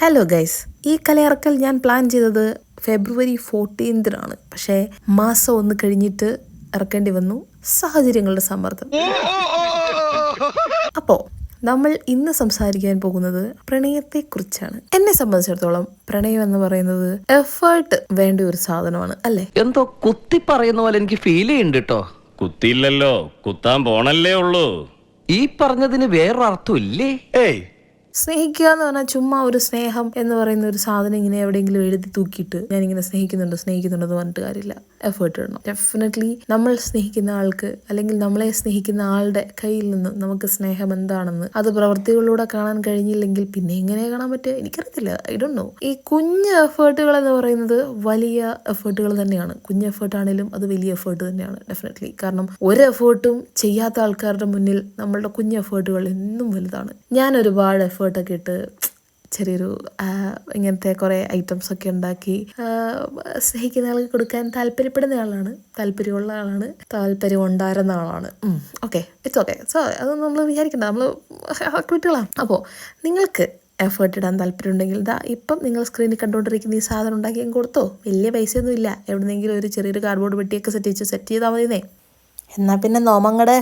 Hello guys, ഈ കലയിറക്കൽ ഞാൻ plan ചെയ്തത് ഫെബ്രുവരി 14 പക്ഷേ മാസം ഒന്ന് കഴിഞ്ഞിട്ട് ഇറക്കേണ്ടി വന്നു, സാഹചര്യങ്ങളുടെ സമ്മർദ്ദം. അപ്പോൾ നമ്മൾ ഇന്ന് സംസാരിക്കാൻ പോകുന്നത് പ്രണയത്തെക്കുറിച്ചാണ്. എന്നെ സംബന്ധിച്ചിടത്തോളം പ്രണയം എന്ന് പറയുന്നത് എഫേർട്ട് വേണ്ട ഒരു സാധനമാണ്, അല്ലേ? എന്തോ കുത്തി പറയുന്ന പോലെ എനിക്ക് ഫീൽ ചെയ്യുന്നുണ്ട് കേട്ടോ. കുത്തിയില്ലല്ലോ, കുത്താൻ പോണല്ലേ ഉള്ളൂ. ഈ പറഞ്ഞതിന് വേറൊരർത്ഥം ഇല്ലേ? ഏയ്, സ്നേഹിക്കുക എന്ന് പറഞ്ഞാൽ ചുമ്മാ ഒരു സ്നേഹം എന്ന് പറയുന്ന ഒരു സാധനം ഇങ്ങനെ എവിടെയെങ്കിലും എഴുതി തൂക്കിയിട്ട് ഞാനിങ്ങനെ സ്നേഹിക്കുന്നുണ്ടെന്ന് പറഞ്ഞിട്ട് കാര്യമില്ല. എഫേർട്ട് ഇടണം. ഡെഫിനറ്റ്ലി നമ്മൾ സ്നേഹിക്കുന്ന ആൾക്ക് അല്ലെങ്കിൽ നമ്മളെ സ്നേഹിക്കുന്ന ആളുടെ കയ്യിൽ നിന്ന് നമുക്ക് സ്നേഹം എന്താണെന്ന് അത് പ്രവൃത്തികളിലൂടെ കാണാൻ കഴിഞ്ഞില്ലെങ്കിൽ പിന്നെ എങ്ങനെ കാണാൻ പറ്റുക എനിക്കറിയത്തില്ല. I don't know. ഈ കുഞ്ഞ് എഫേർട്ടുകൾ എന്ന് പറയുന്നത് വലിയ എഫേർട്ടുകൾ തന്നെയാണ്. കുഞ്ഞ് എഫേർട്ട് ആണെങ്കിലും അത് വലിയ എഫേർട്ട് തന്നെയാണ് ഡെഫിനറ്റ്ലി. കാരണം ഒരു എഫേർട്ടും ചെയ്യാത്ത ആൾക്കാരുടെ മുന്നിൽ നമ്മളുടെ കുഞ്ഞ് എഫേർട്ടുകൾ എന്നും വലുതാണ്. ഞാൻ ഒരുപാട് എഫേർട്ടൊക്കെ ഇട്ട് ചെറിയൊരു ഇങ്ങനത്തെ കുറേ ഐറ്റംസൊക്കെ ഉണ്ടാക്കി സ്നേഹിക്കുന്ന ആൾക്ക് കൊടുക്കാൻ താല്പര്യപ്പെടുന്ന ആളാണ്, താല്പര്യമുള്ള ആളാണ്, താല്പര്യം ഉണ്ടായിരുന്ന ആളാണ്. Okay, it's okay. സോ അതൊന്നും നമ്മൾ വിചാരിക്കണ്ട, നമ്മൾ ആക്ടിവിറ്റികളാണ്. അപ്പോൾ നിങ്ങൾക്ക് എഫേർട്ട് ഇടാൻ താല്പര്യമുണ്ടെങ്കിൽ ഇപ്പം നിങ്ങൾ സ്ക്രീനിൽ കണ്ടുകൊണ്ടിരിക്കുന്ന ഈ സാധനം ഉണ്ടാക്കി കൊടുത്തോ. വലിയ പൈസയൊന്നും ഇല്ല, എവിടെന്നെങ്കിലും ഒരു ചെറിയൊരു കാർഡ്ബോർഡ് പെട്ടിയൊക്കെ സെറ്റ് ചെയ്താൽ മതിയെന്നേ. എന്നാൽ പിന്നെ നോമങ്ങടെ